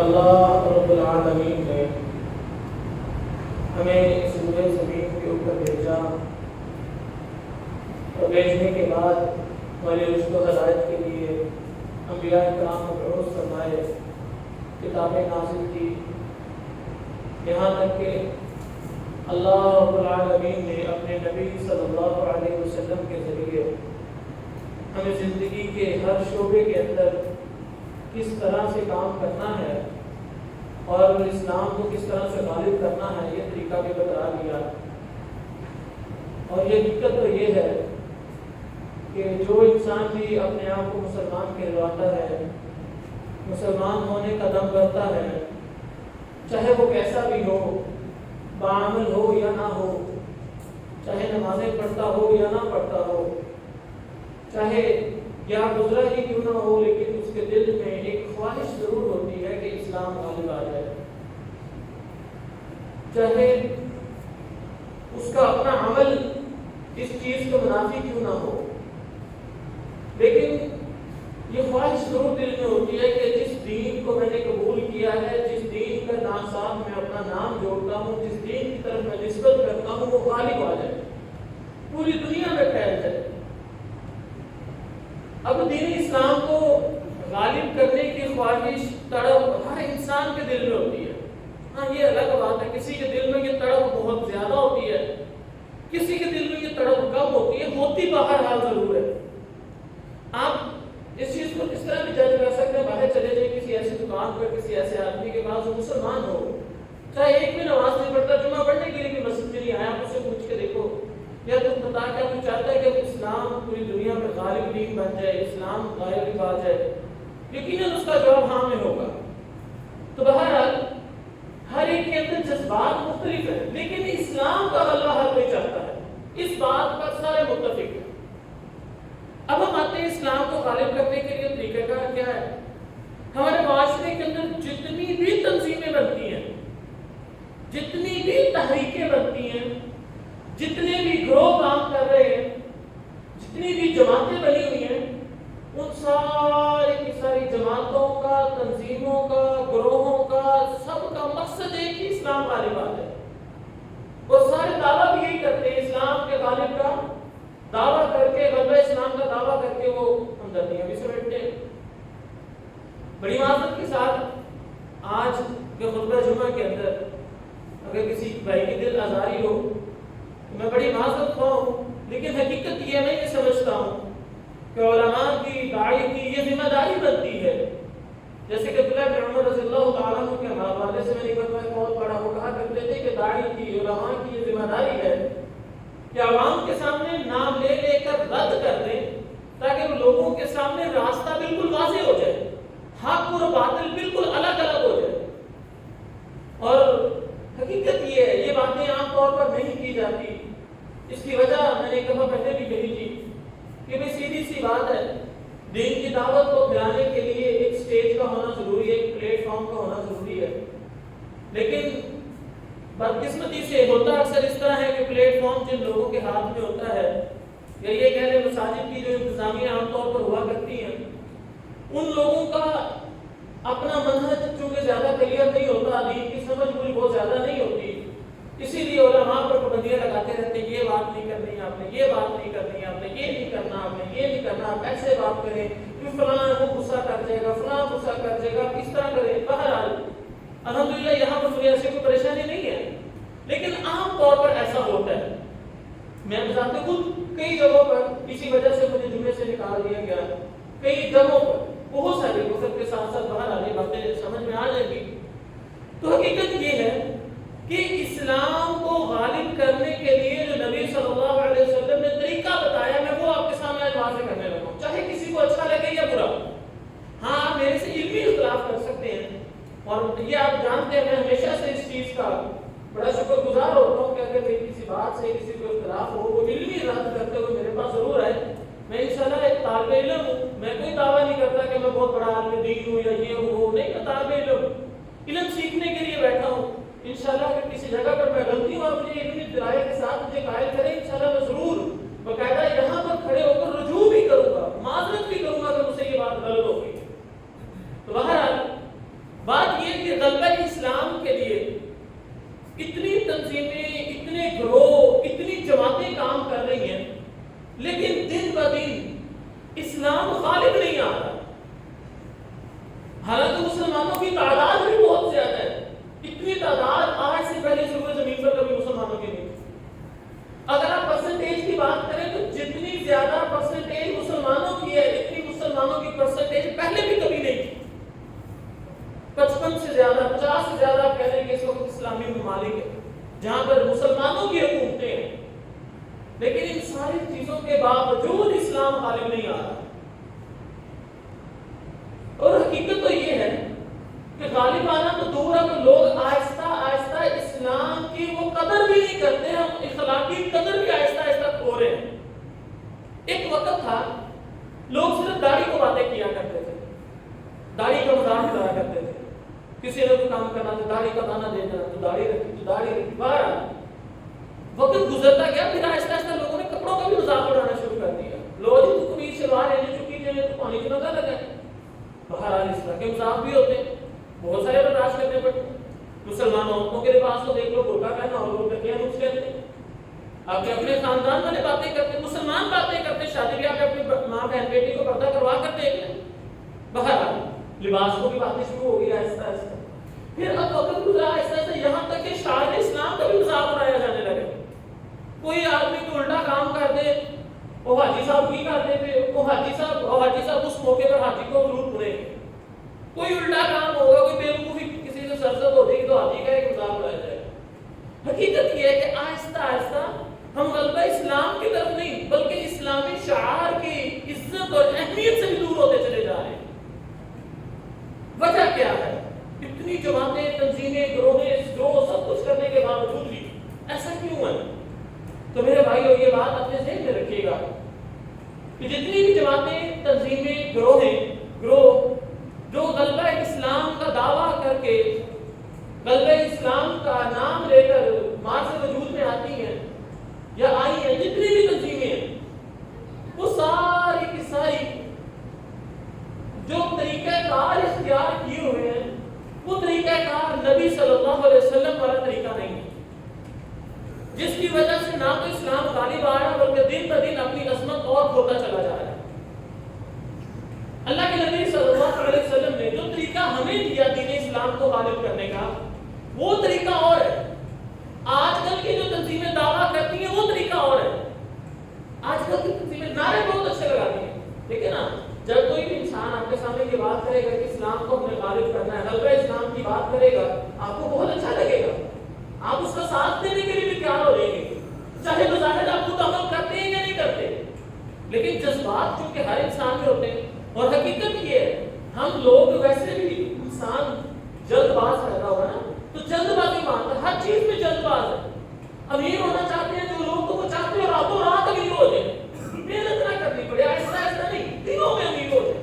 اللہ رب العالمین نے ہمیں اس روئے زمین کے اوپر بھیجا اور بھیجنے کے بعد ہماری رشد و ہدایت کے لیے انبیاء کرام کو مبعوث فرمائے، کتابیں نازل کی، یہاں تک کہ اللہ رب العالمین نے اپنے نبی صلی اللہ علیہ وسلم کے ذریعے ہمیں زندگی کے ہر شعبے کے اندر کس طرح سے کام کرنا ہے اور اسلام کو کس طرح سے غالب کرنا ہے یہ طریقہ بھی بتا دیا۔ اور یہ حقیقت تو یہ ہے کہ جو انسان بھی اپنے آپ کو مسلمان کہلواتا ہے، مسلمان ہونے کا دم کرتا ہے، چاہے وہ کیسا بھی ہو، بعمل ہو یا نہ ہو، چاہے نمازیں پڑھتا ہو یا نہ پڑھتا ہو، چاہے یا گزرا ہی کیوں نہ ہو، لیکن اس کے دل میں ایک خواہش ضرور ہوتی ہے کہ اسلام غالب آ جائے، چاہے اس کا اپنا عمل اس چیز کو منافی کیوں نہ ہو، لیکن یہ خواہش ضرور دل میں ہوتی ہے کہ جس دین کو میں نے قبول کیا ہے، جس دین کا نام ساتھ میں اپنا نام جوڑتا ہوں، جس دین کی طرف میں نسبت کرتا ہوں، وہ غالب آ جائے، پوری دنیا میں پھیل جائے۔ اب دین اسلام کو غالب کرنے کی خواہش، تڑپ ہر انسان کے دل میں ہوتی ہے۔ ہاں یہ الگ بات ہے، کسی کے دل میں یہ تڑپ بہت زیادہ ہوتی ہے، کسی کے دل میں یہ تڑپ کم ہوتی ہے، ہوتی بہرحال ضرور ہے۔ آپ اس چیز کو کس طرح بھی جج کر سکتے ہیں؟ باہر چلے جائیں کسی ایسی دکان پر، کسی ایسے آدمی کے پاس جو مسلمان ہو، چاہے ایک بھی نماز نہیں پڑھتا، جمعہ پڑھنے کے لیے بھی مسجد میں نہیں آیا، آپ اسے پوچھ کے دیکھو، یا تم بتا کیا تو چاہتا ہے کہ اسلام پوری دنیا میں غالب دین بن جائے، اسلام غالب آ جائے؟ یقیناً اس کا جواب ہاں میں ہوگا۔ تو بہرحال ہر ایک کے اندر جذبات مختلف ہیں، لیکن اسلام کا غلبہ ہر کوئی چاہتا ہے، اس بات پر سارے متفق ہیں۔ اب ہم آتے ہیں اسلام کو غالب کرنے کے لیے طریقہ کار کیا ہے؟ ہمارے معاشرے کے اندر جتنی بھی تنظیمیں بنتی ہیں، جتنی بھی تحریکیں بنتی ہیں، جتنے بھی گروہ کام کر رہے ہیں، جتنی بھی جماعتیں بنی ہوئی ہیں، ان ساری کی ساری جماعتوں کا، تنظیموں کا، گروہوں کا، سب کا مقصد ایک ہی اسلام غالب آ جائے، اور سارے دعویٰ بھی یہی کرتے ہیں، اسلام کے غالب کا دعویٰ کر کے، غلبہ اسلام کا دعویٰ کر کے وہ ہمدردیاں بھی سمیٹتے ہیں۔ بڑی معذرت کے ساتھ آج کے خطبہ جمعہ کے اندر اگر کسی بھائی کی دل آزاری ہو تو میں بڑی معذرت خواہ ہوں، لیکن حقیقت یہ میں یہ سمجھتا ہوں کہ علماء کی، داعی کی یہ ذمہ داری بنتی ہے، جیسے کہ عبداللہ بن عمر رضی اللہ تعالیٰ عنہ کے حوالے سے میں نے بہت پڑھا، وہ کہا کرتے تھے کہ داعی کی، علماء کی یہ ذمہ داری ہے کہ عوام کے سامنے نام لے لے کر رد کر دیں، تاکہ لوگوں کے سامنے راستہ بالکل واضح ہو جائے، حق اور باطل بالکل الگ الگ ہو جائے۔ اور حقیقت یہ ہے، یہ باتیں عام طور پر نہیں کی جاتی، اس کی وجہ میں نے ایک دفعہ پہلے بھی کہی تھی کہ بھئی سیدھی سی بات ہے، دین کی دعوت کو پھیلانے کے لیے ایک سٹیج کا ہونا ضروری ہے، ایک پلیٹ فارم کا ہونا ضروری ہے، لیکن بدقسمتی سے ہوتا اکثر اس طرح ہے کہ پلیٹ فارم جن لوگوں کے ہاتھ میں ہوتا ہے، یا یہ کہہ لیں مساجد کی جو انتظامیہ عام طور پر ہوا کرتی ہیں، ان لوگوں کا اپنا منہج چونکہ زیادہ کلیئر نہیں ہوتا، دین کی سمجھ کوئی بہت زیادہ نہیں ہوتی، اسی لیے علماء پر پابندیاں لگاتے رہتے ہیں، یہ بات نہیں کرنی آپ نے، یہ بات نہیں کرنی آپ نے، یہ نہیں کرنا آپ نے، یہ نہیں کرنا، آپ ایسے بات کریں، پھر فلاں وہ غصہ کر جائے گا، فلاں غصہ کر جائے گا، کس طرح کریں۔ بہرحال الحمدللہ یہاں پر مجھے ایسی کوئی پریشانی نہیں ہے، لیکن عام طور پر ایسا ہوتا ہے۔ میں بتاتے خود کئی جگہوں پر کسی وجہ سے مجھے جمعے سے نکال دیا گیا، کئی جگہوں پر بہت ساری وقت کے ساتھ ساتھ باہر آنے باتیں سمجھ میں آ جائیں گی۔ تو حقیقت یہ ہے کہ اسلام کو غالب کرنے کے لیے جو نبی صلی اللہ علیہ وسلم نے طریقہ بتایا، میں وہ آپ کے سامنے آج واضح کرنے لگا ہوں، چاہے کسی کو اچھا لگے یا برا۔ ہاں آپ میرے سے علمی اختلاف کر سکتے ہیں، اور یہ آپ جانتے ہیں میں ہمیشہ سے اس چیز کا بڑا شکر گزار ہوتا ہوں کہ اگر میری کسی بات سے کسی کو اختلاف ہو، وہ علمی رد کرتے ہوئے میرے پاس ضرور آئے۔ میں انشاءاللہ ایک طالب علم ہوں، میں کوئی دعویٰ نہیں کرتا کہ میں بہت بڑا عالم دین ہوں یا یہ ہوں وہ نہیں، میں طالب علم سیکھنے کے لیے بیٹھا ہوں۔ انشاءاللہ اگر کسی جگہ پر میں غلطی ہوں، آپ مجھے علمی دلائل کے ساتھ مجھے قائل کریں، انشاءاللہ میں ضرور باقاعدہ یہاں پر کھڑے ہو کر رجوع بھی کروں گا، معذرت بھی کروں گا کہ مجھ سے یہ بات غلط ہو گئی۔ تو بہرحال بات یہ غلبہ اسلام کے لیے اتنی تنظیمیں، اتنے گروہ، اتنی جماعتیں کام کر رہی ہیں، لیکن دن بدن اسلام غالب نہیں آ رہا۔ حالانکہ مسلمانوں کی تعداد بھی بہت زیادہ ہے، اتنی تعداد آج سے پہلے سروے زمین پر کبھی مسلمانوں کی نہیں۔ اگر آپ پرسنٹیج کی بات کریں تو جتنی زیادہ پرسنٹیج مسلمانوں کی ہے، اتنی مسلمانوں کی پرسنٹیج پہلے بھی کبھی نہیں تھی۔ 55 سے زیادہ، 50 سے زیادہ آپ کہہ رہے ہیں کہ اس وقت اسلامی ممالک ہے جہاں پر مسلمانوں کی حکومتیں ہیں، لیکن ان ساری چیزوں کے باوجود اسلام غالب نہیں آ رہا۔ اور حقیقت تو یہ ہے کہ غالب آنا تو دور ہے، کہ لوگ آہستہ آہستہ اسلام کی وہ قدر بھی نہیں کرتے، ہم اخلاقی قدر بھی آہستہ آہستہ کھو رہے ہیں۔ ایک وقت تھا لوگ صرف داڑھی کو باتیں کیا کرتے تھے، داڑھی کا مذاق اڑایا کرتے تھے، کسی نے کوئی کام کرنا تو داڑھی کا دانا دے دینا، تو داڑھی رکھی، تو داڑھی رکھی۔ بہرحال وقت گزرتا گیا، پھر آہستہ آہستہ لوگوں نے کپڑوں کا بھی مذاق اڑانا شروع کر دیا۔ لو جی تو قمیض شلوار ہے جو چکی ہے تو پانی کی نگاہ لگا ہے۔ بہرحال اس طرح کے مذاق بھی ہوتے ہیں، بہت سارے برداشت کرنے پڑتے ہیں۔ مسلمان عورتوں کے لباس کو دیکھ لو، برقع پہنا اور لوگ کیا نقص کہتے ہیں، آپ اپنے خاندان والے باتیں کرتے ہیں، مسلمان باتیں کرتے ہیں، شادی بیاہ میں اپنی ماں بہن بیٹی کو پردہ کروا کر دیکھ لیں۔ بہرحال لباس کو بھی باتیں شروع ہو گئی آہستہ آہستہ۔ پھر اب وقت گزرا آہستہ آہستہ یہاں تک کہ شاعر اسلام کا بھی مذاق اڑایا جانے لگے۔ کوئی آدمی کو الٹا کام کر دے، وہ حاجی صاحب کی کر دیتے، وہ حاجی صاحب اس موقع پر حاجی کو ضرور پڑے گے۔ کوئی الٹا کام ہوگا، کوئی بیوقوفی کسی سے سرزد ہو جائے گی تو حاجی کا ایک مذاق اڑایا جائے گا۔ حقیقت یہ ہے کہ آہستہ آہستہ ہم غلبہ اسلام کی طرف نہیں بلکہ اسلامی شعار کی عزت اور اہمیت سے بھی دور ہوتے چلے جا رہے ہیں۔ وجہ کیا ہے؟ اتنی جماعتیں، تنظیمیں، گروہیں، سب کچھ کرنے کے باوجود بھی ایسا کیوں ہے؟ تو میرے بھائیو یہ بات اپنے ذہن میں رکھیے گا کہ جتنی بھی جماعتیں، تنظیمیں، گروہ جو غلبہ اسلام کا دعویٰ کر کے غلبہ اسلام کا نام لے کر معاشرے وجود میں آتی ہیں یا آئی ہیں، جتنی بھی تنظیمیں ہیں، وہ ساری کی ساری جو طریقہ کار اختیار کیے ہوئے ہیں وہ طریقہ کار نبی صلی اللہ علیہ وسلم والا طریقہ نہیں ہے، جس کی وجہ سے نہ تو اسلام غالب آ رہا بلکہ دن بدن اپنی عظمت اور کھوتا چلا جا رہا ہے۔ اللہ کے نبی صلی اللہ علیہ وسلم نے جو طریقہ ہمیں دیا دین اسلام کو غالب کرنے کا وہ طریقہ اور ہے۔ آج کل کی جو تنظیمیں دعویٰ کرتی ہیں وہ طریقہ اور ہے۔ آج کل کی تنظیمیں نعرے بہت اچھے لگاتی ہیں، لیکن نا جب کوئی بھی انسان آپ کے سامنے یہ بات کرے گا کہ اسلام کو ہم نے غالب کرنا ہے، غلبہ اسلام کی بات کرے گا، آپ کو بہت اچھا لگے گا، آپ اس کا ساتھ دینے کے لیے بھی تیار ہو جائیں گے، چاہے بظاہر آپ خود عمل کرتے ہیں یا نہیں کرتے، لیکن جذبات چونکہ ہر انسان میں ہوتے ہیں۔ اور حقیقت یہ ہے ہم لوگ ویسے بھی انسان جلد باز پیدا ہوگا نا، تو جلد بازی مانتا ہے، ہر چیز میں جلد باز ہے۔ امیر ہونا چاہتے ہیں جو لوگ تو وہ چاہتے ہیں راتوں رات امیر ہو جائے، محنت نہ کرنی پڑے، آہستہ آہستہ نہیں، دنوں میں امیر ہو جائے۔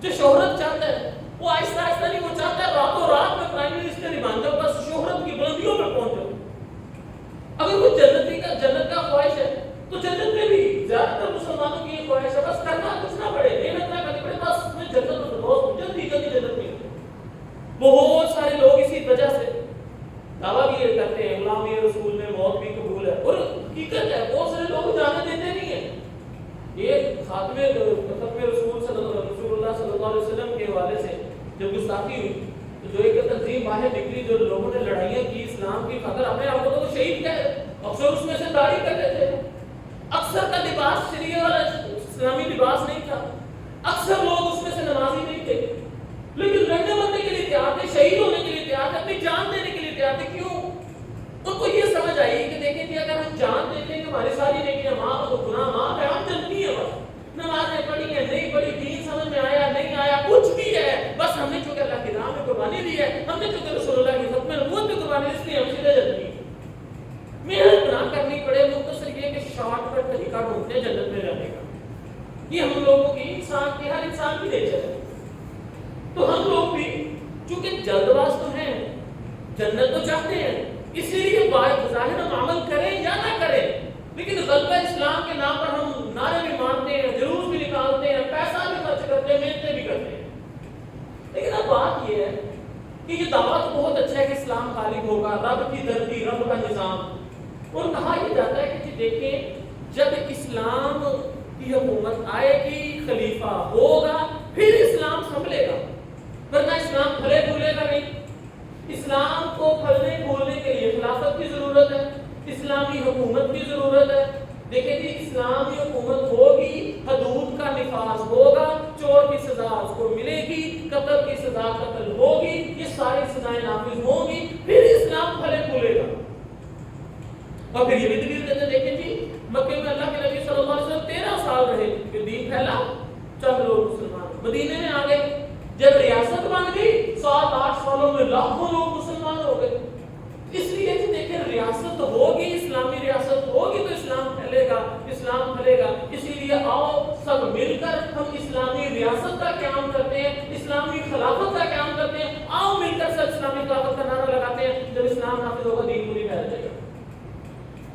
جو شہرت چاہتا ہے وہ آہستہ آہستہ نہیں، وہ چاہتا ہے راتوں رات میں پرائم منسٹر ہی بن جاؤ، بس شہرت کی بلندیوں میں پہنچ جاؤ۔ اگر کوئی جنت کا خواہش ہے تو جنت میں بھی زیادہ تر مسلمانوں کی یہ خواہش ہے، بس کرنا کچھ نہ پڑے، محنت نہ کرنی پڑے، بس میں جنت میں بہت جلدی جنت مل جائے۔ بہت سارے لوگ اسی وجہ سے دعویٰ بھی یہ کرتے ہیں غلامی رسول میں موت بھی قبول ہے، اور حقیقت ہے بہت سارے لوگ جانے دیتے نہیں ہیں۔ یہ ختم رسول اللہ صلی اللہ علیہ وسلم کے حوالے سے جب گستاخی ہوئی تو جو ایک تنظیم باہر نکلی، جو لوگوں نے لڑائیاں کی اسلام کی خاطر، اپنے آپ کو تو وہ شہید کہہ رہے، اکثر اس میں سے داڑھی کر لیتے تھے، اکثر کا لباس شریعہ والا اسلامی لباس نہیں تھا، اکثر لوگ اس میں سے نمازی نہیں تھے، لیکن لڑنے مرنے کے لیے تیار تھے، شہید ہونے کے لیے تیار تھے، اپنی جان دینے کے لیے تیار تھے۔ کیوں؟ ان کو یہ سمجھ آئی کہ دیکھیں کہ اگر ہم جان دیتے ہیں کہ ہماری ساری نیکیاں معاف تو گناہ معاف ہے، ہم جنتی ہیں، بس نمازیں پڑھی ہیں نہیں پڑھی، دین سمجھ میں آیا نہیں آیا، کچھ بھی ہے، بس ہم نے چونکہ اللہ کی راہ میں قربانی دی ہے، ہم نے چونکہ رسول اللہ کی ختم نبوت میں قربانی دی، اس لیے ہم سیدھے جنتی ہیں۔ محنت نہ کرنی پڑے، مختصر یہ کہ شارٹ کٹ طریقہ ڈھونڈتے ہیں جنت میں جانے کا۔ یہ ہم لوگوں کی انسان کی ہر انسان کی نیچر ہے۔ تو ہم لوگ بھی چونکہ جلد باز تو ہیں، جنت تو چاہتے ہیں، اسی لیے ظاہر ہم عمل کریں یا نہ کریں، لیکن غلبہ اسلام کے نام پر ہم نعرے بھی مانتے ہیں، جلوس بھی نکالتے ہیں، پیسہ بھی خرچ کرتے ہیں، محنتیں بھی کرتے ہیں۔ لیکن اب بات یہ ہے کہ یہ دعویٰ تو بہت اچھا ہے کہ اسلام غالب ہوگا، رب کی دھرتی، رب کا نظام، اور کہا یہ جاتا ہے کہ دیکھیں جب اسلام کی حکومت آئے گی، خلیفہ ہوگا، پھر اسلام سنبھلے گا، ورنہ اسلام پھلے پھولے گا نہیں۔ اسلام کو پھلنے پھولنے کے لیے خلافت کی ضرورت ہے، اسلامی حکومت کی ضرورت ہے۔ دیکھیں جی اسلامی حکومت ہوگی، حدود کا نفاذ ہوگا، چور کی سزا اس کو ملے گی، قتل کی سزا قتل ہوگی، یہ ساری سزائیں نافذ ہوں گی، پھر اسلام پھلے پھولے گا۔ اور پھر یہ بھی دلیل دیتے ہیں، دیکھیں جی مکے میں اللہ کے نبی صلی اللہ علیہ وسلم 13 سال رہے، پھر دین پھیلا، چند لوگ مسلمان مدینے میں آ گئے، جب ریاست بن گئی 7-8 سالوں میں لاکھوں لوگ مسلمان ہو گئے۔ اس لیے کہ دیکھیں ریاست ہوگی، اسلامی ریاست ہوگی تو اسلام پھیلے گا، اسلام پھیلے گا۔ اسی لیے آؤ سب مل کر ہم اسلامی ریاست کا قیام کرتے ہیں، اسلامی خلافت کا قیام کرتے ہیں، آؤ مل کر سب اسلامی خلافت کا نعرہ لگاتے ہیں۔ جب اسلام نافذ ہوگا دین پوری پھیل جائے گا۔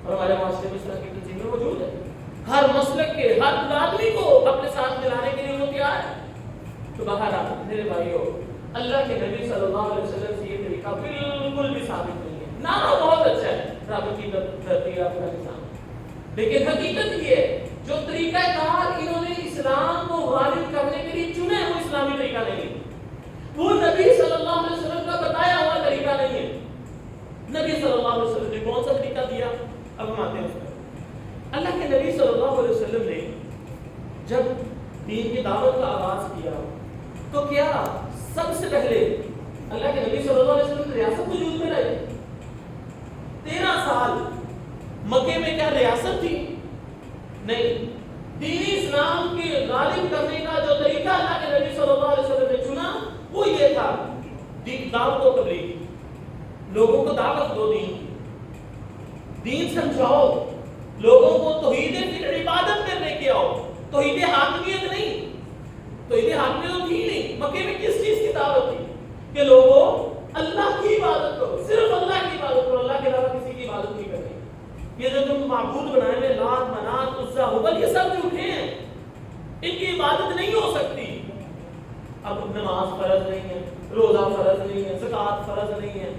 اور ہمارے معاشرے میں اس طرح کی تنظیمیں موجود ہیں، ہر مسلک کے ہر آدمی کو اپنے ساتھ ملانے کے لیے وہ تیار ہے۔ تو باہر آ میرے بھائیو، اللہ کے نبی صلی اللہ علیہ وسلم سے یہ طریقہ بالکل بھی ثابت نہیں ہے۔ نعرہ بہت اچھا ہے، رب کی دھرتی، رب کا نظام، لیکن حقیقت یہ ہے جو طریقہ کار انہوں نے اسلام کو غالب کرنے کے لیے چنے وہ اسلامی طریقہ نہیں ہے، وہ نبی صلی اللہ علیہ وسلم کا بتایا ہوا طریقہ نہیں ہے۔ نبی صلی اللہ علیہ وسلم نے کون سا طریقہ دیا؟ اب ہم آتے ہیں اس پر۔ اللہ کے نبی صلی اللہ علیہ وسلم نے جب دین کی دعوت کا آغاز کیا تو کیا سب سے پہلے اللہ کے نبی صلی اللہ علیہ وسلم ریاست وجود میں رہے؟ 13 سال مکے میں کیا ریاست تھی؟ نہیں۔ دینی اسلام کے غالب کرنے کا جو طریقہ اللہ کے نبی صلی اللہ علیہ وسلم نے چنا وہ یہ تھا، دعوت و تبلیغ، لوگوں کو دعوت دو، دین سمجھاؤ، لوگوں کو توحید فکر عبادت کرنے کے آؤ، توحید حاکمیت نہیں، توحید حاکمیت تھی نہیں۔ مکے میں کس چیز کی دعوت تھی؟ کہ لوگوں اللہ کی عبادت کرو، صرف اللہ کی عبادت کرو، اللہ کے علاوہ کسی کی عبادت نہیں کرنی۔ یہ جو تم معبود بنائے ہوئے لات، منات، عزا، ہبل، یہ سب جھوٹے ہیں، ان کی عبادت نہیں ہو سکتی۔ اب نماز فرض نہیں ہے، روزہ فرض نہیں ہے، زکوٰۃ فرض نہیں ہے،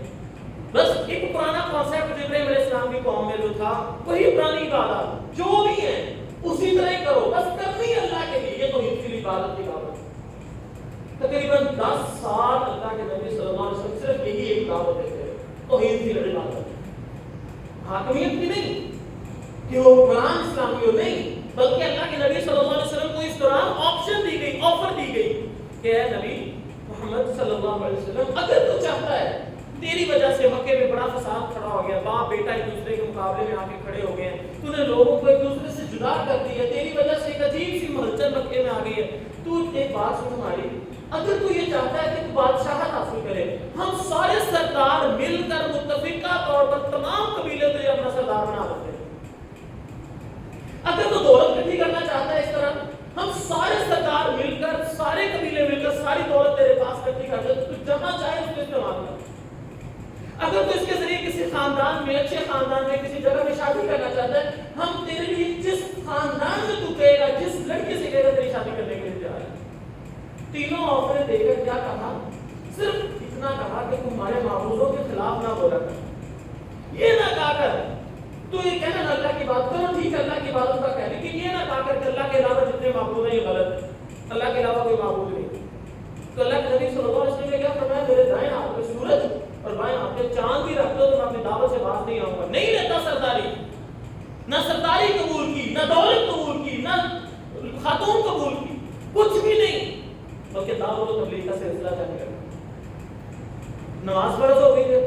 بس ایک پرانا کانسیپٹ ابراہیم علیہ السلام کی قوم میں جو تھا وہی پرانی عبادت جو بھی ہے اسی طرح ہی کرو، بس کرنی اللہ کے لیے، یہ توحید کی عبادت کی دعوت۔ تقریباً 10 سال اللہ کے نبی صلی اللہ علیہ وسلم صرف یہی ایک دعوت دیتے ہیں، توحید کی عبادت، حاکمیت کی نہیں کہ وہ قرآن اسلامی ہو، نہیں، بلکہ اللہ کے نبی صلی اللہ علیہ وسلم کو اس دوران آپشن دی گئی، آفر دی گئی کہ اے نبی محمد صلی اللہ علیہ وسلم اگر تو چاہتا ہے، تیری وجہ سے مکے میں بڑا فساد کھڑا ہو گیا، باپ بیٹا ایک دوسرے کے مقابلے میں آ کے کھڑے ہو گئے ہیں، تو نے لوگوں کو ایک دوسرے سے جدا کر دیا، تیری وجہ سے ایک عجیب سی مہلچل مکے میں آ گئی ہے، تو ایک بات سن ہماری، اگر تو یہ چاہتا ہے کہ تو بادشاہت حاصل کرے، ہم سارے سردار مل کر متفقہ طور پر تمام قبیلے تجھے اپنا سردار بنا دیتے ہیں۔ اگر تو دولت اکٹھی کرنا چاہتا ہے اس طرح، ہم سارے سردار مل کر، سارے قبیلے مل کر ساری دولت تیرے پاس اکٹھی کر دیتے، تو جہاں چاہے اس کو استعمال کر۔ اگر تو اس کے ذریعے کسی خاندان میں، اچھے خاندان میں، کسی جگہ میں شادی کرنا چاہتا ہے، ہم تیرے لیے جس خاندان میں تو کہے گا، جس لڑکے سے کہے گا تیری شادی کرنے کے لیے تیار ہے۔ تینوں آفریں دے کر کیا کہا؟ صرف اتنا کہا کہ تمہارے معبودوں کے خلاف نہ بولا کر، یہ نہ کہا کر تو یہ کہنا اللہ کی بات کرو، ٹھیک ہے اللہ کی باتوں کا کہہ، لیکن یہ نہ کہا کر کہ اللہ کے علاوہ جتنے معبود ہیں یہ غلط ہے، اللہ کے علاوہ کوئی معبود نہیں۔ تو اللہ کے نبی صلی اللہ علیہ وسلم نے کیا فرمایا؟ میرے دائیں ہاتھ پہ سورج اور بائیں ہاتھ پہ چاند بھی رکھ دو تو میں اپنی دعوت سے باز نہیں آؤں گا۔ نہیں لیتا سرداری، نہ سرداری قبول کی، نہ دولت قبول کی، نہ خاتون قبول کی، کچھ بھی نہیں، بلکہ دعوت و تبلیغ کا سلسلہ جاری کرنا۔ نماز فرض ہو گئی ہے،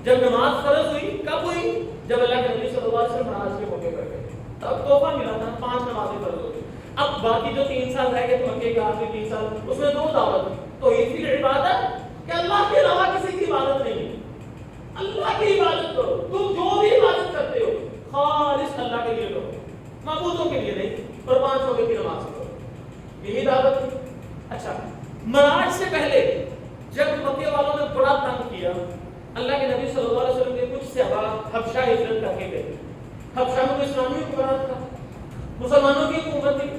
جب نماز فرض ہوئی کب ہوئی؟ جب اللہ کے نبی صلی اللہ علیہ وسلم معراج کے موقع پر گئے، تب تحفہ ملا تھا، 5 نمازیں فرض ہو گئی۔ اب باقی جو 3 سال رہ گئے مکے کے آخری 3 سال، اس میں 2 دعوت تھی، توحید کی عبادت کہ اللہ کے علاوہ کسی کی عبادت نہیں ہے، اللہ کی عبادت کرو، تم جو بھی عبادت کرتے ہو خالص اللہ کے لیے کرو، معبودوں کے لیے نہیں، اور 5 وقت کی نماز کرو، یہی دعوت تھی۔ اچھا، معراج سے پہلے جب مکے والوں نے بڑا تنگ کیا، اللہ کے نبی صلی اللہ علیہ وسلم کے کچھ صحابہ حبشہ ہجرت کر کے گئے۔ حبشہ میں اسلامی حکمران تھا، مسلمانوں کی حکومت تھی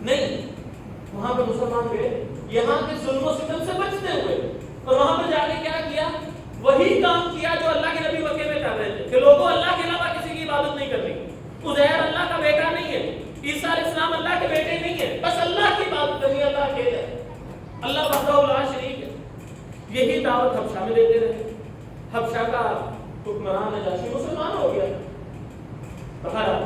نہیں، وہاں پہ مسلمان گئے یہاں کے ظلم و ستم سے بچتے ہوئے، اور وہاں پر جا کے یہی دعوت حبشہ میں دیتے رہے. حبشہ کا حکمران نجاشی مسلمان ہو گیا. بہرحال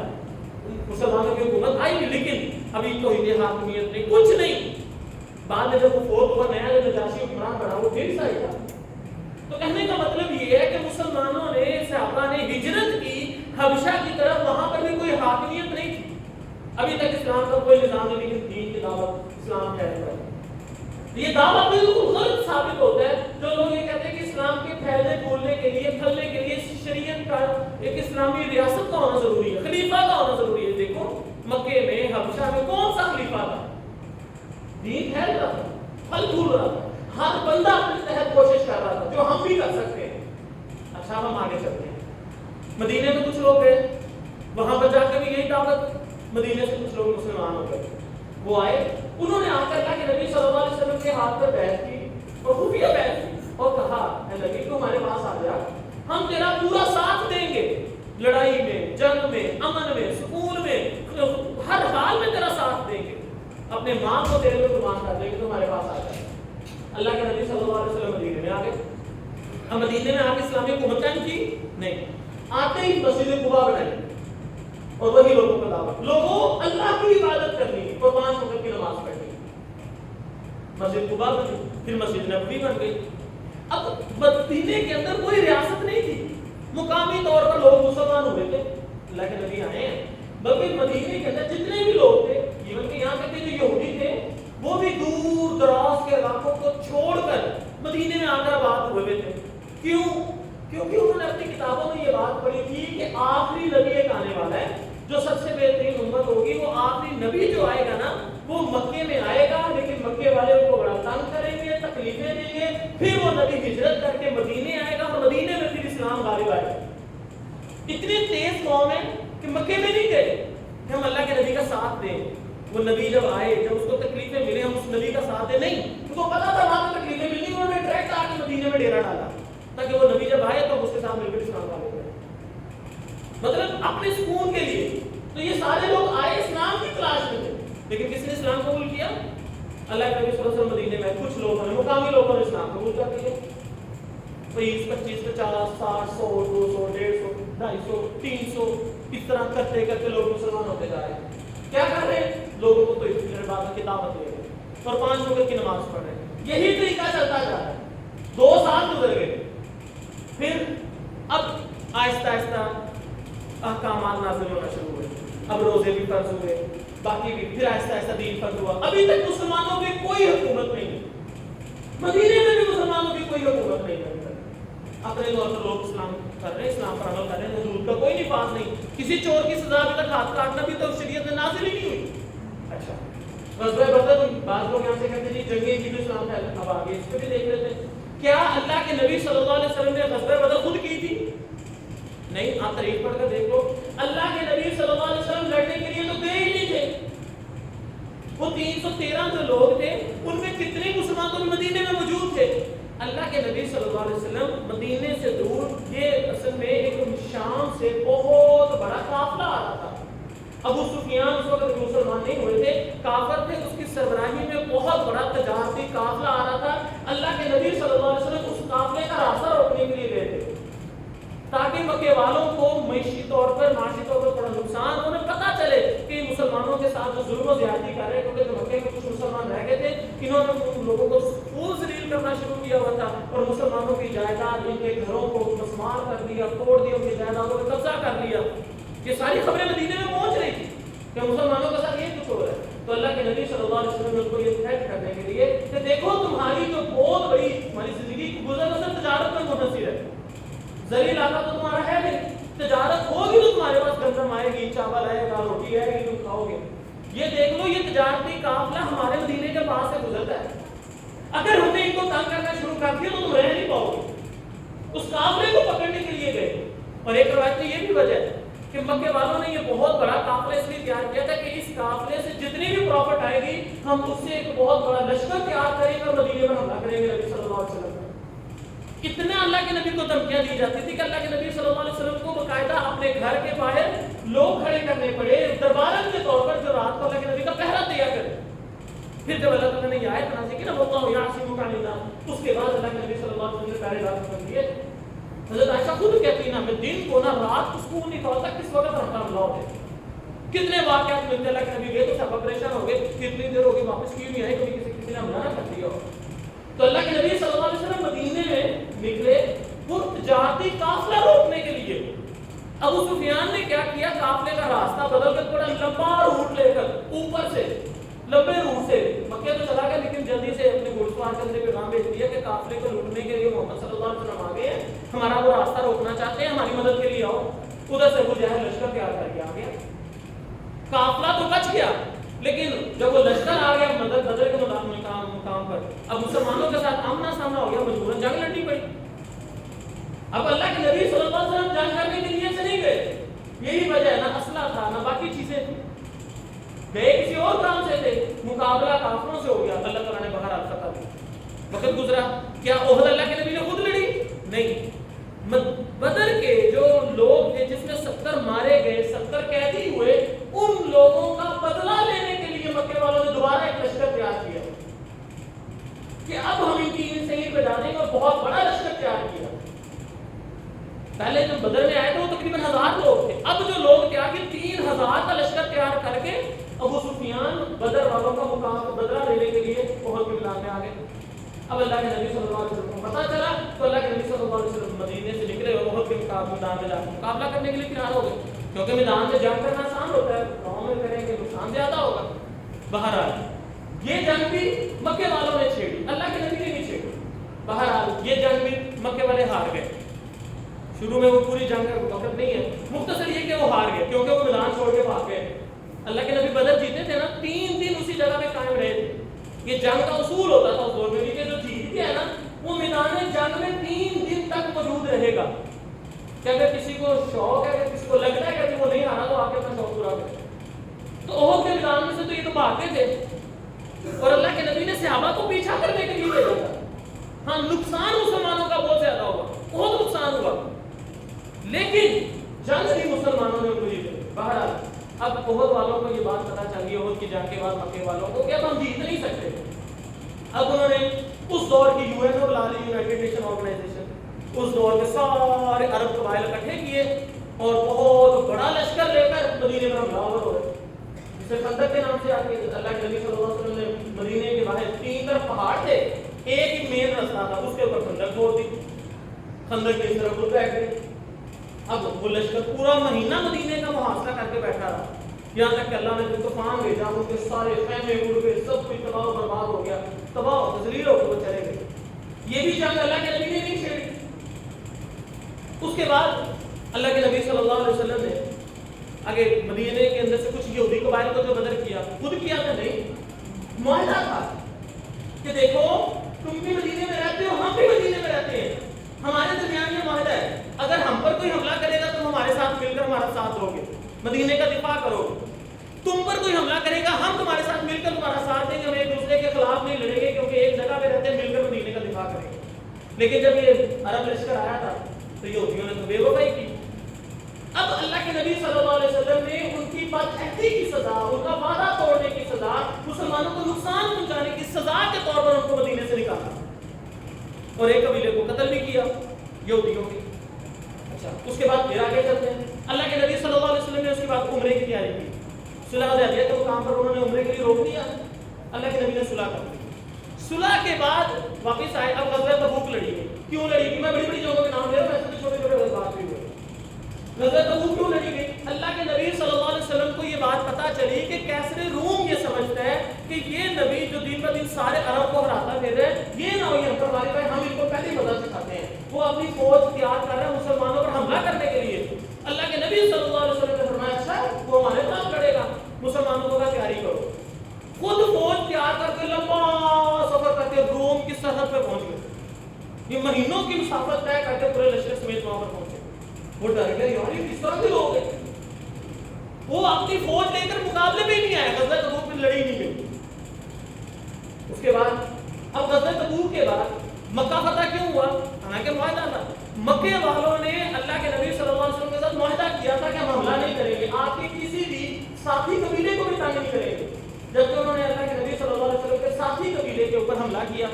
مسلمانوں کی حکومت آئی لیکن ابھی توحید حاکمیت نہیں کچھ نہیں. بعد میں جب وہ فوت ہوا نیا جو نجاشی حکمران بنا وہ پھر عیسائی تھا. تو کہنے کا مطلب یہ ہے کہ مسلمانوں نے صحابہ نے ہجرت کی حبشہ کی طرف, وہاں پر بھی کوئی حاکمیت نہیں تھی. ابھی تک اسلام کا کوئی نظام نہیں, لیکن دین کی دعوت اسلام پھیل رہا ہے. یہ دعوت بالکل غلط ثابت ہوتا ہے جو لوگ یہ کہتے ہیں کہ اسلام کے پھیلنے پھولنے کے لیے پھلنے کے لیے شریعت کا ایک اسلامی ریاست کا ہونا ضروری ہے, خلیفہ کا ہونا ضروری ہے. دیکھو مکے میں حبشہ میں کون سا خلیفہ تھا؟ دین پھیل رہا تھا, پھل پھول رہا تھا, ہر بندہ اپنے تحت کوشش کر رہا تھا جو ہم بھی کر سکتے ہیں. اچھا ہم آگے چلتے ہیں. مدینے میں کچھ لوگ گئے, وہاں پر جا کے بھی یہی دعوت. مدینے سے کچھ لوگ مسلمان ہو گئے. وہ آئے, انہوں نے آ کر کہا کہ نبی صلی اللہ علیہ وسلم کے ہاتھ پر بیعت کی اور خفیہ بیعت کی اور کہا اے نبی تو ہمارے پاس آ جا, ہم تیرا پورا ساتھ دیں گے, لڑائی میں, جنگ میں, امن میں, سکون میں, ہر حال میں تیرا ساتھ دیں گے, اپنے ماں کو تیرے میں قربان کر دیں گے, تو ہمارے پاس آ جائے. اللہ کے نبی صلی اللہ علیہ وسلم مدینے میں آ گئے. ہم مدینے میں آ کے اسلامی حکومت قائم کی نہیں, آتے ہی مسجد قباء بنائی اور وہی لوگوں کو دعوت, لوگوں اللہ کی عبادت کرنی اور 5 وقت کی نماز پڑھنی. مسجد قباء بنی, پھر مسجد نبوی بن گئی. اب مدینے کے اندر کوئی ریاست نہیں تھی, مقامی طور پر لوگ مسلمان ہوئے تھے, اللہ کے نبی آئے ہیں. بلکہ مدینے کے اندر جتنے بھی لوگ تھے, ایون کہ یہاں تک کہ جو یہودی تھے وہ بھی دور دراز کے علاقوں کو چھوڑ کر مدینے میں آ کر آباد ہوئے تھے. کیوں؟ کیونکہ انہوں نے اپنی کتابوں میں یہ بات پڑھی تھی کہ آخری نبی ایک آنے والا ہے جو سب سے بہترین امت ہوگی. وہ آخری نبی جو آئے گا نا وہ مکے میں آئے گا, لیکن مکے والے ان کو بڑا تنگ کریں گے, تکلیفیں دیں گے. پھر وہ نبی ہجرت کر کے مدینے آئے گا اور مدینے میں پھر اسلام غالب آئے گا. اتنی تیز قوم ہے کہ مکے میں نہیں گئے کہ ہم اللہ کے نبی کا ساتھ دیں. وہ نبی جب آئے, جب اس کو تکلیفیں ملے, ہم اس نبی کا ساتھ دیں نہیں. ان کو پتا تھا وہاں پہ تکلیفیں ملنی, انہوں نے ڈائریکٹ آ کے مدینے میں ڈیرا ڈالا تاکہ وہ نبی جب آئے تو اس کے ساتھ مل کر اسلام غالب آئے. مطلب اپنے سکون کے لیے. تو یہ سارے لوگ آئے اسلام کی تلاش میں تھے, لیکن کس نے اسلام قبول کیا؟ اللہ کے نبی صلی اللہ علیہ وسلم مدینے میں کچھ لوگوں نے, مقامی لوگوں نے اسلام قبول کر لیا. 20 25 50 60 100 200 150 250 300 اس طرح کرتے کرتے لوگ مسلمان ہوتے جا رہے ہیں. کیا کر رہے ہیں؟ لوگوں کو تو عبادت کی دعوت دے رہے ہیں اور 5 وقت کی نماز پڑھ رہے ہیں. یہی طریقہ چلتا جا رہا ہے. 2 سال گزر گئے. پھر اب آہستہ آہستہ احکامات نازل ہونا شروع ہوئے. اب روزے بھی فرض ہوئے, باقی بھی, پھر آہستہ آہستہ دین فرض ہوا. ابھی تک مسلمانوں کی کوئی حکومت نہیں ہے. مدینے میں بھی مسلمانوں کی کوئی حکومت نہیں ہے. اپنے طور پر لوگ اسلام کر رہے ہیں, اسلام پر عمل کر رہے ہیں, حدود کا کوئی نفاذ نہیں. کسی چور کی سزا ابھی تک ہاتھ کاٹنا بھی تو شریعت میں نازل ہی نہیں ہوئی. اچھا غزوہ بدر, بعض لوگ یہاں سے کہتے ہیں جنگیں کی بھی اسلام پھیلا. اب آگے اس کو بھی دیکھ لیتے ہیں. کیا اللہ کے نبی صلی اللہ علیہ وسلم نے غزوہ بدر خود کی تھی؟ نہیں. آپ تاریخ پڑھ کر دیکھ لو, اللہ کے نبی صلی اللہ علیہ وسلم لڑنے کے لیے تو گئے ہی نہیں تھے. وہ 313 جو لوگ تھے ان میں کتنے مسلمان تو مدینے میں موجود تھے. اللہ کے نبی صلی اللہ علیہ وسلم مدینے سے دور, یہ اصل میں ایک شام سے بہت بڑا قافلہ آ رہا تھا. ابو سفیان اس وقت مسلمان نہیں ہوئے تھے, کافر تھے. اس کی سربراہی میں بہت بڑا تجارتی قافلہ آ رہا تھا. اللہ کے نبی صلی اللہ علیہ وسلم اس قافلے کا راستہ روکنے کے لیے گئے تھے تاکہ مکے والوں کو معاشی طور پر بڑا نقصان, انہیں پتہ چلے کہ مسلمانوں کے ساتھ جو ظلم و زیادتی کر رہے ہیں, کیونکہ مکے میں کچھ مسلمان رہ گئے تھے, انہوں نے ان لوگوں کو پھول ذلیل کرنا شروع کیا ہوا تھا اور مسلمانوں کی جائیداد, ان کے گھروں کو مسمار کر دیا, توڑ دیا, ان کی جائیدادوں پر قبضہ کر لیا. یہ ساری خبریں مدینے میں پہنچ رہی تھی کہ مسلمانوں کے ساتھ یہ کچھ ہو رہا ہے. تو اللہ کے نبی صلی اللہ علیہ وسلم نے ان کو یہ تھریٹ کرنے کے لیے کہ دیکھو تمہاری جو بہت بڑی تمہاری زندگی کی گزر بسر تجارت پر منحصر ہے. زرعی علاقہ تو تمہارا ہے نہیں, تجارت ہوگی تو تمہارے پاس گندم آئے گی, چاول آئے گا, روٹی آئے گی, تم کھاؤ گے. یہ دیکھ لو, یہ تجارتی قافلہ ہمارے مدینے کے پاس سے گزرتا ہے. اگر ہم نے ان کو تنگ کرنا شروع کر دیا تو تم رہ نہیں پاؤ گے. اس قافلے کو پکڑنے کے لیے گئے. اور ایک روایت میں یہ بھی وجہ ہے کہ مکے والوں نے یہ بہت بڑا قافلہ اس لیے تیار کیا تھا کہ اس قافلے سے جتنی بھی پروفٹ آئے گی ہم اس سے ایک بہت بڑا لشکر تیار کریں گے اور مدینے میں حملہ کریں گے. نبی صلی اللہ علیہ وسلم اتنا اللہ کے نبی کو دھمکیاں دی جاتی تھی کہ اللہ کے نبی صلی اللہ علیہ وسلم کو باقاعدہ اپنے گھر کے باہر لوگ کھڑے کرنے پڑے دربارن کے طور پر جو رات کو اللہ کے نبی کا پہرا دیا کرے. پھر جب اللہ تعالیٰ نے یہ آیت نازل کی نا واللہ یعصمک من الناس, اس کے بعد اللہ کے نبی صلی علیہ وسلم نے پہلے رات ختم کیے. حضرت عائشہ خود کہتی نا میں دن کو نا رات کو سکون نہیں کھولتا کس وقت ہمارا حملہ ہوتے. کتنے واقعات ملتے اللہ کے نبی گئے تو سب پریشان ہو گئے کتنی دیر ہوگی واپس کیوں نہیں آئے, کبھی کسی نے حملہ نہ کر دیا ہو. تو اللہ کے نبی صلی اللہ علیہ وسلم مدینے میں نکلے تجارتی قافلہ روکنے کے لیے. ابو سفیان نے کیا کیا, قافلے کا راستہ بدل کر تھوڑا لمبا روٹ لے کر اوپر سے لمبے روٹ سے مکہ تو چلا گیا, لیکن جلدی سے اپنے گھوڑ سوار کے اندر پیغام بھیج دیا کہ قافلے کو لوٹنے کے لیے محمد صلی اللہ علیہ وسلم آ گئے ہیں, ہمارا وہ راستہ روکنا چاہتے ہیں, ہماری مدد کے لیے آؤ. ادھر سے ابو جہل لشکر تیار کر کے آ گیا. قافلہ تو بچ گیا, لیکن جب وہ لشکر آ گیا مدد بدر کے مقام پر, اب مسلمانوں کے ساتھ آمنا سامنا ہو گیا, مجبوراً جنگ لڑنی پڑی. اب اللہ کے نبی صلی اللہ علیہ وسلم جنگ کرنے کے لیے سے نہیں گئے, یہی وجہ ہے, نہ اسلحہ تھا نہ باقی چیزیں تھیں, گئے کسی اور کام سے تھے, مقابلہ کافروں سے ہو گیا. اللہ تعالیٰ نے بہرحال فتح دی. وقت گزرا, کیا احد اللہ کے نبی نے خود لڑی؟ نہیں. بدر کے جو لوگ تھے جس میں 70 مارے گئے, 70 قیدی ہوئے, ان لوگوں کا بدلہ لینے کے لیے مکے والوں نے دوبارہ ایک لشکر تیار کیا کہ اب ہم ان کی صحیح پہ ڈالیں گے, اور بہت بڑا لشکر تیار کیا. پہلے جب بدر میں آئے تھے وہ تقریباً 1000 لوگ تھے, اب جو لوگ تیار کیے 3000 کا لشکر تیار کر کے ابو سفیان بدر والوں کا مقام بدلہ لینے کے لیے احد کے میدان میں آ گئے. اب اللہ کے نبی صلی اللہ علیہ وسلم کو پتہ چلا تو اللہ کے نبی صلی اللہ علیہ وسلم مدینے سے نکلے اور احد کے میدان میں جا کے مقابلہ کرنے کے لیے تیار ہو گئے, کیونکہ میدان میں جنگ کرنا آسان ہوتا ہے, گاؤں میں کریں گے نقصان زیادہ ہوگا. بہرحال یہ جنگ بھی مکے والوں نے چھیڑی, اللہ کے نبی نے نہیں چھیڑی. بہرحال یہ جنگ بھی مکے والے ہار گئے. شروع میں وہ پوری جنگ کا وقت نہیں ہے, مختصر یہ کہ وہ ہار گئے کیونکہ وہ میدان چھوڑ کے بھاگ گئے. اللہ کے نبی بدر جیتے تھے نا, 3 دن اسی جگہ پہ قائم رہے تھے. یہ جنگ کا اصول ہوتا تھا اس دور میں کہ جو جیت گیا ہے نا وہ میدان جنگ میں 3 دن تک موجود رہے گا. کہ اگر کسی کو شوق ہے, اگر کسی کو لگتا ہے کہ وہ نہیں آنا تو آ کے اپنا شوق پورا کرے. تو احد کے میدان میں سے تو یہ تو بھاگتے تھے, اور اللہ کے نبی نے صحابہ کو پیچھا کرنے کے لیے بھیجا تھا. ہاں نقصان مسلمانوں کا بہت زیادہ ہوگا, بہت نقصان ہوا, لیکن جنگ بھی مسلمانوں نے پوری کی. بہرحال اب احد والوں کو یہ بات پتہ چل گئی, احد کی جنگ کے بعد مکے والوں کو کہ اب ہم جیت نہیں سکتے. اب انہوں نے اس دور کی یو این او بلا لی, یونائٹڈ نیشن آرگنائزیشن, اس دور کے سارے عرب قبائل اکٹھے کیے اور بہت بڑا لشکر لے کر مدینے میں حملہ آور ہو گئے, جسے خندق کے نام سے آتی ہے. اللہ کے نبی صلی اللہ علیہ وسلم نے مدینے کے باہر 3 طرف پہاڑ تھے, ایک ہی مین راستہ تھا, اس کے اوپر خندق چھوڑ دی, خندق کی طرف خود بیٹھ گئے. اب وہ لشکر پورا مہینہ مدینے کا محاصرہ کر کے بیٹھا رہا, یہاں تک کہ اللہ نے طوفان بھیجا, ان کے سارے خیمے اڑ گئے, سب کچھ تباہ و برباد ہو گیا, تباہ و تذلیل ہو کے وہ چلے گئے. یہ بھی جنگ اللہ کے نبی نے نہیں چھیڑی. اس کے بعد اللہ کے نبی صلی اللہ علیہ وسلم نے آگے مدینے کے اندر سے کچھ یہودی قبائل کو جو بدر کیا, خود کیا تھا نہیں, معاہدہ تھا کہ دیکھو تم بھی مدینے میں رہتے ہو, ہم بھی مدینے میں رہتے ہیں, ہمارے درمیان یہ معاہدہ ہے, اگر ہم پر کوئی حملہ کرے گا تم ہمارے ساتھ مل کر ہمارا ساتھ دو گے, مدینے کا دفاع کرو گے. تم پر کوئی حملہ کرے گا ہم تمہارے ساتھ مل کر تمہارا ساتھ دیں گے, ہم ایک دوسرے کے خلاف نہیں لڑیں گے, کیونکہ ایک جگہ پہ رہتے ہیں, مل کر مدینے کا دفاع کریں گے. لیکن جب یہ عرب لشکر آیا تھا تو یہودیوں نے تو بے وفائی کی. اب اللہ کے نبی صلی اللہ علیہ وسلم نے ان کی بدعہدی کی سزا, ان کا وعدہ توڑنے کی سزا, مسلمانوں کو نقصان پہنچانے کی سزا کے طور پر ان کو مدینے سے نکالا اور ایک قبیلے کو قتل بھی کیا یہودیوں کی. اچھا اس کے بعد پھر آگے چلتے ہیں. اللہ کے نبی صلی اللہ علیہ وسلم نے اس کے بعد عمرے کی تیاری کی. صلح حدیبیہ کے مقام پر انہوں نے عمرے کے لیے روک دیا, اللہ کے نبی نے صلح کر دی. صلح کے بعد واپس آئے. اب غزوہ تبوک لڑی گئی. کیوں لڑی گئی؟ میں بڑی بڑی جگہوں کے نام لے رہا ہوں, ایسے تو چھوٹے چھوٹے غزوات بھی ہوئے. غزوہ تبوک کیوں لڑی گئی؟ اللہ کے نبی صلی اللہ علیہ وسلم کو یہ بات پتہ چلی کہ کیسر روم یہ سمجھتا ہے کہ یہ نبی جو دن بہ دن سارے عرب کو ہراتا پھر رہا ہے, یہ نہ ہو یہ ہم پر غالب ہے, ہم ان کو پہلے ہی مدد سکھاتے ہیں. وہ اپنی فوج تیار کر رہے ہیں مسلمانوں پر حملہ کرنے کے لیے. اللہ کے نبی صلی اللہ علیہ وسلم نے فرمایا اچھا وہ ہمارے ساتھ لڑے گا, مسلمانوں کو تیاری کرو. خود فوج تیار کر کے لمبا سفر کر کے روم کی سرحد پہ پہنچ گئے. یہ مہینوں کی مسافت طے کر کے پورے لشکر سمیت وہاں پر پہنچے. وہ ڈر گئے, یار یہ کس طرح کے لوگ ہیں. وہ اپنی فوج لے کر مقابلے میں ہی نہیں آئے, غزوہ تبوک میں لڑی نہیں گئی. اس کے بعد اب غزوہ تبوک کے بعد مکہ فتح کیوں ہوا؟ حالانکہ معاہدہ تھا. مکے والوں نے اللہ کے نبی صلی اللہ علیہ وسلم کے ساتھ معاہدہ کیا تھا کہ ہم حملہ نہیں کریں گے, آپ کے کسی بھی ساتھی قبیلے کو بھی تنگ نہیں کریں گے. جبکہ انہوں نے اللہ کے نبی صلی اللہ علیہ وسلم کے ساتھی قبیلے کے اوپر حملہ کیا.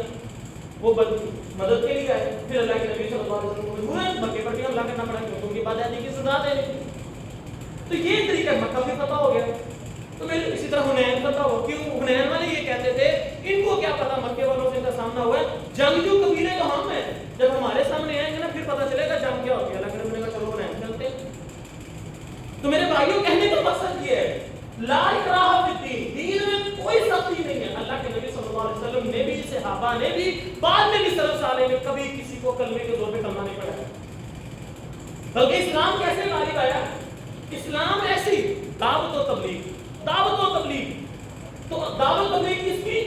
وہ مدد کے لیے آئے. پھر اللہ کے نبی صلی اللہ علیہ وسلم کو مجبوراً مکے پر بھی حملہ کرنا پڑا کیونکہ ان کی بات آتی کی سزا دینے کی. تو یہ طریقہ مکہ بھی فتح ہو گیا. تو پھر اسی طرح حنین فتح ہو. کیوں حنین والے یہ کہتے تھے ان کو کیا پتا مکے والوں سے ان کا سامنا ہوا ہے, جنگجو قبیلے تو ہم ہیں, جب ہمارے سامنے آئیں گے نا پھر پتا چلے گا جنگ کیا ہوتی ہے. اللہ کے نبی نے کہا چلو حنین چلتے ہیں. تو میرے بھائیوں کہنے کا مقصد یہ ہے لا اکراہ فی الدین, دین میں کوئی سختی نہیں ہے. اللہ کے نبی صلی اللہ علیہ وسلم نے بھی, صحابہ نے بھی, بعد میں بھی سلف صالح نے کبھی کسی کو کلمے کے زور پہ کلمہ نہیں پڑھایا. بلکہ اسلام کیسے غالب آیا؟ اسلام ایسی دعوت و تبلیغ, دعوت و تبلیغ. تو دعوت و تبلیغ کس کی؟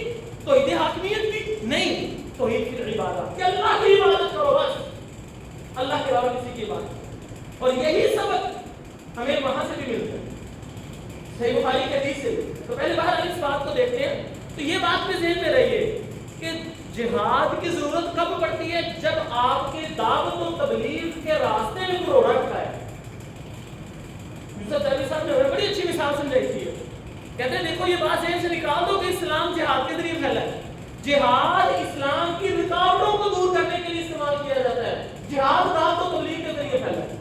توحید حاکمیت کی نہیں, توحید کی عبادت, کہ اللہ کی عبادت کرو بس, اللہ کے علاوہ کسی کی عبادت. اور یہی سبق ہمیں وہاں سے بھی ملتا ہے صحیح بخاری کے حدیث سے. تو پہلے باہر اس بات کو دیکھتے ہیں. تو یہ بات میں ذہن میں رہیے کہ جہاد کی ضرورت کب پڑتی ہے؟ جب آپ کے دعوت و تبلیغ کے راستے میں کوئی روڑا اٹھتا ہے. یوسف علی صاحب نے بڑی اچھی مثال سمجھائی تھی. کہتے ہیں دیکھو یہ بات ذہن سے نکال دو کہ اسلام جہاد کے ذریعے پھیلا ہے. جہاد اسلام کی رکاوٹوں کو دور کرنے کے لیے استعمال کیا جاتا ہے. جہاد دعوت و تبلیغ کے ذریعے پھیلا ہے.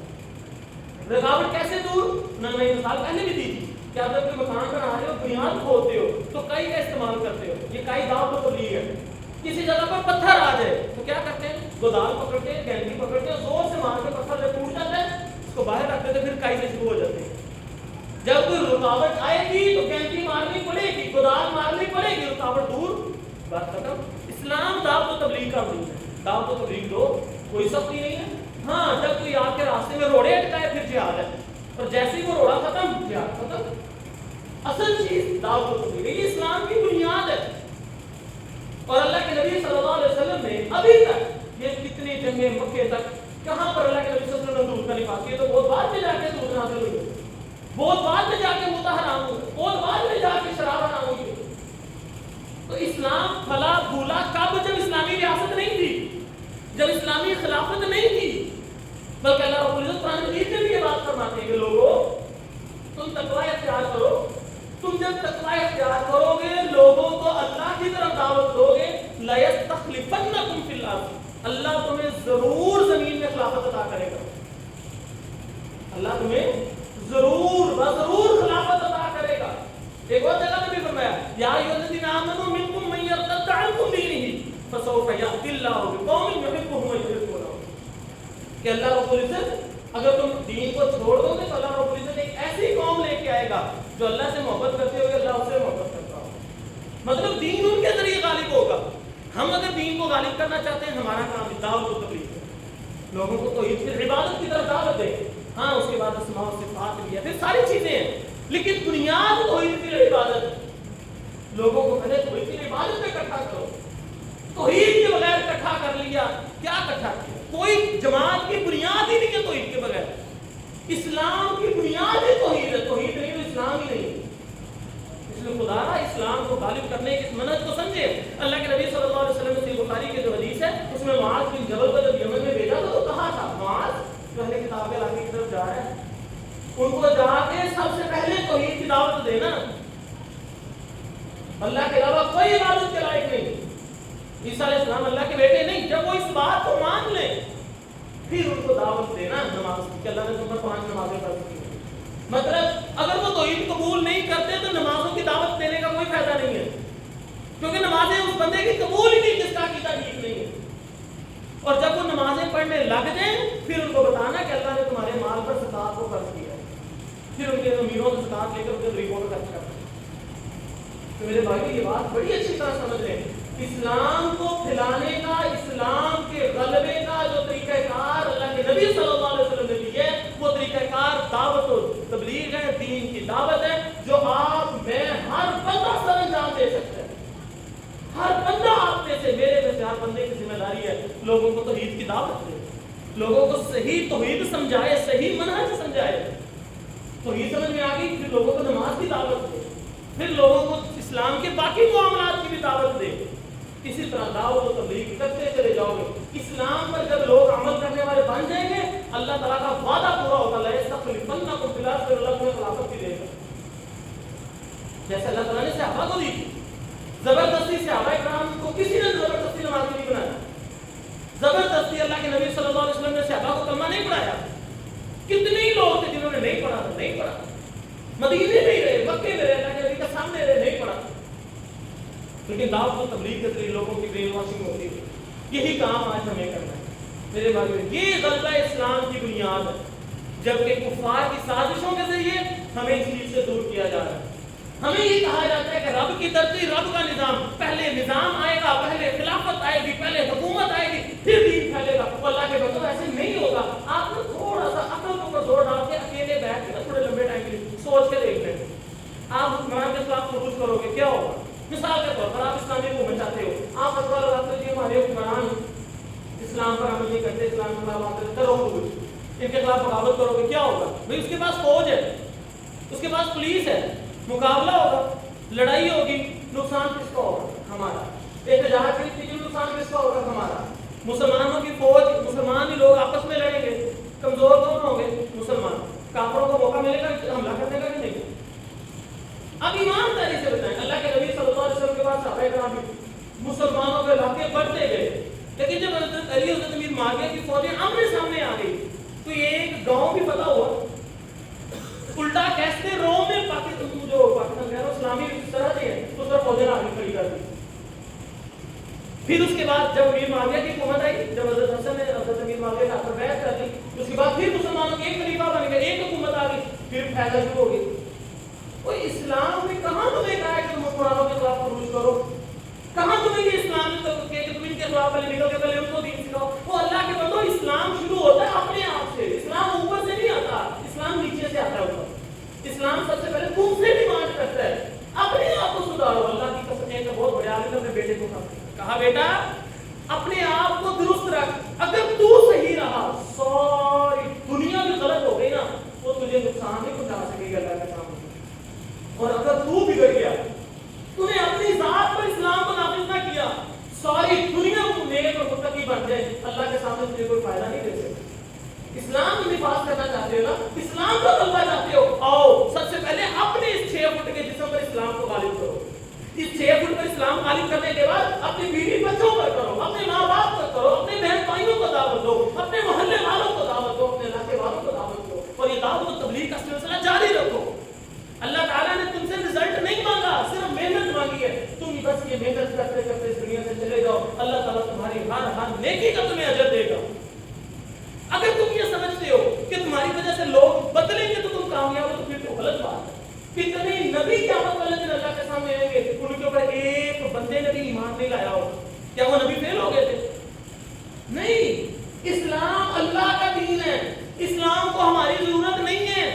رکاوٹ کیسے دور؟ میں نے مثال پہلے بھی دی تھی کہ آپ جب کوئی مکان بنا رہے ہو, بنیاد کھودتے ہو تو کئی کا استعمال کرتے ہو. یہ کئی دعوت و تبلیغ ہے. کسی جگہ پر پتھر آ جائے تو کیا کرتے ہیں؟ گودال پکڑتے ہیں, گینٹی پکڑتے ہیں, زور سے مار کے پتھر جب ٹوٹ جاتا ہے اس کو باہر رکھتے تھے, پھر کئی سے شروع ہو جاتے ہیں. جب کوئی رکاوٹ آئے گی تو گینٹی مارنی پڑے گی, گودال مارنی پڑے گی, رکاوٹ دور, بات ختم. اسلام دعوت و تبلیغ کا دین ہے. دعوت و تبلیغ دو, کوئی سختی نہیں ہے. ہاں جب کوئی آپ کے راستے میں روڑے اٹکائے پھر جہاد ہے, اور جیسے ہی وہ روڑا ختم, جہاد ختم. اصل چیز دعوت و تبلیغ, یہ اسلام کی بنیاد ہے. اور اللہ کے نبی صلی اللہ علیہ وسلم نے ابھی تک یہ کتنی جنگیں مکے تک کہاں پر اللہ کے نبی صلی اللہ علیہ وسلم نے دودھ کا نفاذ کیا؟ تو بہت بعد میں جا کے دودھ حاصل ہوئی, بہت بعد میں جا کے متع حرام ہوئی, بہت بعد میں جا کے شراب حرام ہوئی. تو اسلام پھلا پھولا کب؟ جب اسلامی ریاست نہیں تھی, جب اسلامی خلافت نہیں تھی. بلکہ اللہ رب العزت قرآن مجید میں بھی یہ بات فرماتے ہیں کہ لوگوں تم تقوی اختیار کرو. تم جب تقوی اختیار کرو گے, لوگوں کو اللہ کی طرف دعوت دو گے, لَيَسْتَخْلِفَنَّكُمْ فِي الْأَرْضِ, اللہ تمہیں ضرور زمین میں خلافت عطا کرے گا. اللہ تمہیں ضرور خلافت عطا کرے گا. ایک اور جگہ میں بھی فرمایا یا ایھا الذین آمنوا منکم من یرتد عن دینہ فسوف یأتی اللہ بقوم یحبهم ویحبونہ, کہ اللہ رب العزت اگر تم دین کو چھوڑ دو گے تو اللہ رب العزت ایک ایسی قوم لے کے آئے گا جو اللہ سے محبت کرتے ہوئے اللہ اس سے محبت کرتا ہو. مطلب دین ان کے ذریعے غالب ہوگا. ہم اگر دین کو غالب کرنا چاہتے ہیں, ہمارا کام دعوت و تبلیغ ہے. لوگوں کو توحید کی عبادت کی طرف دعوت دیں. ہاں اس کے بعد اسماء و صفات بھی ہے, پھر ساری چیزیں ہیں, لیکن بنیاد توحید کی عبادت. لوگوں کو پہلے توحید کی عبادت پہ اکٹھا کرو. توحید کے بغیر اکٹھا کر لیا, کیا اکٹھا کیا؟ کوئی جماعت کی بنیاد ہی نہیں ہے توحید کے بغیر. اسلام کی بنیاد ہے توحید ہے, توحید نہیں تو اسلام ہی نہیں. اس لیے خدا را اسلام کو غالب کرنے کی منہج کو سمجھے. اللہ کے نبی صلی اللہ علیہ وسلم نے بخاری کی جو حدیث ہے اس میں معاذ بن جبل کو جب یمن میں بھیجا تو کہا تھا معاذ جو اہل کتاب کے علاقے کی طرف جا رہا ہے, ان کو جا کے سب سے پہلے توحید کی دعوت دینا. اللہ کے علاوہ کوئی عبادت کے لائق نہیں. عیسیٰ علیہ السلام اللہ کے بیٹے نہیں, جب وہ اس بات کو مان لیں پھر ان کو دعوت دینا نماز کی, کہ اللہ نے تم پر 5 نمازیں فرض کی. مطلب اگر وہ توحید قبول نہیں کرتے تو نمازوں کی دعوت دینے کا کوئی فائدہ نہیں ہے, کیونکہ نمازیں اس بندے کی قبول ہی نہیں جس کا عقیدہ ٹھیک نہیں ہے. اور جب وہ نمازیں پڑھنے لگ جائیں پھر ان کو بتانا کہ اللہ نے تمہارے مال پر زکات کو فرض کیا ہے, پھر ان کے امیروں سے زکات لے کر ان کے غریبوں کو خرچ کرنا. تو میرے بھائی یہ بات بڑی اچھی طرح سمجھ لیں, اسلام کو پھیلانے کا, اسلام کے غلبے کا جو طریقہ کار اللہ کے نبی صلی اللہ علیہ وسلم نے دی ہے وہ طریقہ کار دعوت و تبلیغ ہے, دین کی دعوت ہے, جو آپ میں ہر بندہ سر انجام دے سکتا ہے. ہر بندہ آپ میں سے, میرے میں سے ہر بندے کی ذمہ داری ہے لوگوں کو توحید کی دعوت دے, لوگوں کو صحیح توحید سمجھائے, صحیح منہج سمجھائے. توحید سمجھ میں آ گئی پھر لوگوں کو نماز کی دعوت دے, پھر لوگوں کو اسلام کے باقی معاملات کی بھی دعوت دے. اسی طرح دعوت و تبلیغ کرتے چلے جاؤ گے. اسلام پر جب لوگ عمل کرنے والے بن جائیں گے اللہ تعالیٰ کا وعدہ پورا ہوگا, لَيَسْتَخْلِفَنَّكُمْ فِي الْأَرْضِ, پھر اللہ تمہیں خلافت بھی دے گا. جیسے اللہ تعالیٰ نے صحابہ کو دی تھی, زبردستی صحابہ کرام کو کسی نے زبردستی نمازی نہیں بنایا. صحابہ کو کلمہ نہیں پڑھایا؟ کتنے ہی لوگ تھے جنہوں نے نہیں پڑھا تھا، نہیں پڑھا، مدینے نہیں رہے، مکے میں رہے، اللہ کے نبی کے سامنے رہے، نہیں پڑھا. لیکن دعوت و تبلیغ کے ذریعے لوگوں کی برین واشنگ ہوتی ہے. یہی کام آج ہمیں کرنا ہے میرے بھائیو. یہ غلبہ اسلام کی بنیاد ہے، جبکہ کفار کی سازشوں کے ذریعے ہمیں اس چیز سے دور کیا جا رہا ہے. ہمیں یہ کہا جاتا ہے کہ رب کی ترتیب، رب کا نظام، پہلے نظام آئے گا، پہلے خلافت آئے گی، پہلے حکومت آئے گی، پھر دین پھیلے گا. اللہ کے بندو ایسے نہیں ہوگا. آپ نے تھوڑا سا عقل کو زور ڈال کے اکیلے بیٹھ کے تھوڑے لمبے ٹائم کے لیے سوچ کے دیکھ لیں. آپ حکمران کے خلاف خروج کرو گے، کیا ہوگا؟ مثال کے طور پر آپ اسلامی حکومت چاہتے ہو، آپ فتویٰ لگاتے ہو کہ ہمارے حکمران اسلام پر عمل نہیں کرتے، اسلام کے خلاف آتے کرو خروج، ان کے خلاف بغاوت کرو گے، کیا ہوگا؟ بھائی اس کے پاس فوج ہے، اس کے پاس پولیس ہے، مقابلہ ہوگا، لڑائی ہوگی، نقصان کس کا ہوگا؟ ہمارا. احتجاج کی نقصان کس کا ہوگا؟ ہمارا. مسلمانوں کی فوج، مسلمان ہی لوگ آپس میں لڑیں گے، کمزور کون ہوں گے؟ مسلمان. کافروں کو موقع ملے گا حملہ کرنے کا کہ نہیں؟ اب ایمانداری سے بتائیں، اللہ کے نبی صلی اللہ علیہ وسلم کے بعد صحابہ کرام مسلمانوں کے علاقے بڑھتے گئے، لیکن جب حضرت علی حضرت امیر معاویہ کی فوجیں آمنے سامنے آ گئی تو یہ ایک گاؤں بھی فتح ہوا. الٹا کیسے روم میں پاکستان جو غیر اسلامی سرحدیں ہیں اس پر فوجیں آگے کھڑی کر دی. پھر اس کے بعد جب امیر معاویہ کی حکومت آئی، جب حضرت حسن نے حضرت امیر معاویہ کا بیعت کر دی، اس کے بعد پھر مسلمانوں کے ایک خلیفہ بن گئے، ایک حکومت آ گئی، پھر پھیلا شروع ہو گئی. کوئی اسلام نے کہاں تمہیں کہا ہے کہ تم حکمرانوں کے خلاف خروج کرو؟ کہاں تمہیں یہ اسلام نے کہ تم ان کے خلاف پہلے نکل کے پہلے ان کو دین سکھاؤ؟ وہ اللہ کے بندو اسلام شروع ہوتا ہے اپنے آپ سے. اسلام اوپر سے نہیں آتا، اسلام نیچے سے آتا ہے اوپر. اسلام سب سے پہلے تم سے ڈیمانڈ کرتا ہے اپنے آپ کو سدھارو. اللہ کی قسم، ایک بہت بڑے عالم نے اپنے بیٹے کو کہا بیٹا اپنے آپ کو درست رکھ، اگر تو صحیح رہا ساری دنیا بھی غلط ہو گئی نا وہ تجھے نقصان نہیں پہنچا سکے گی اللہ کے سامنے. اور اگر تو بگڑ گیا، تو نے اپنی ذات پر اسلام کو نافذ نہ کیا، ساری دنیا کو نیک اور متقی بن جائے، اللہ کے سامنے تجھے کوئی فائدہ نہیں دے سکتا. اسلام کو نفاذ کرنا چاہتے ہو نا، اسلام کا غلبہ چاہتے ہو، آؤ سب سے پہلے اپنے اس 6 فٹ کے جسم پر اسلام کو غالب کرو. اس 6 فٹ پر اسلام غالب کرنے کے بعد اپنی بیوی بچوں پر کرو، اپنے ماں باپ پر کرو، اپنے بہن بھائیوں کو دعوت دو، اپنے محلے والوں کو دعوت دو، اپنے علاقے والوں کو دعوت دو، اور یہ دعوت و تبلیغ کا سلسلہ جاری رکھو. اللہ تعالیٰ نے تم سے رزلٹ نہیں مانگا، صرف محنت مانگی ہے. تم بس یہ محنت کرتے کرتے اس دنیا سے چلے جاؤ، اللہ تعالیٰ تمہاری ہر نیکی کا تمہیں اجر دے گا. اگر تم یہ سمجھتے ہو کہ تمہاری وجہ سے لوگ بدلیں گے تو تم کامیاب ہو تو پھر تو غلط بات ہے. کتنے نبی قیامت والے دن اللہ کے سامنے آئیں گے، ان کے اوپر ایک بندے نے بھی ایمان نہیں لایا ہو، کیا وہ نبی فیل ہو گئے تھے؟ نہیں. اسلام اللہ کا دین ہے، اسلام کو ہماری ضرورت نہیں ہے،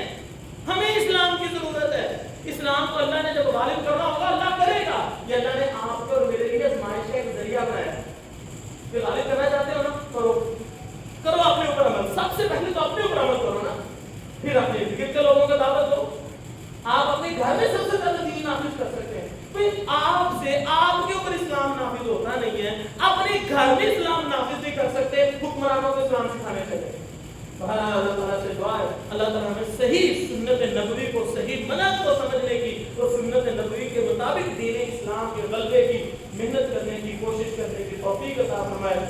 ہمیں اسلام کی ضرورت ہے. اسلام کو اللہ نے جب غالب کرنا ہوگا اللہ کرے گا. یہ اللہ نے آپ کو اور میرے لیے آزمائش کا ایک ذریعہ بنایا ہے. یہ غالب کرنا چاہتے ہو نا، کرو کرو اپنے اوپر عمل. سب سے پہلے تو اپنے اوپر عمل کرو نا، پھر اپنے ارد کے لوگوں کو دعوت دو. آپ اپنے گھر میں سب سے پہلے دین نافذ کر سکتے ہیں. آپ سے آپ کے اوپر اسلام نافذ ہوتا نہیں ہے، اپنے گھر میں اسلام نافذ نہیں کر سکتے، حکمرانوں کو اسلام سکھانے چاہیے. بہرحال اللہ تعالیٰ سے دعا ہے اللہ تعالیٰ ہمیں صحیح سنت نبوی کو، صحیح منہج کو سمجھنے کی اور سنت نبوی کے مطابق دین اسلام کے غلبے کی محنت کرنے کی کوشش کرنے کی توفیق عطا فرمائے.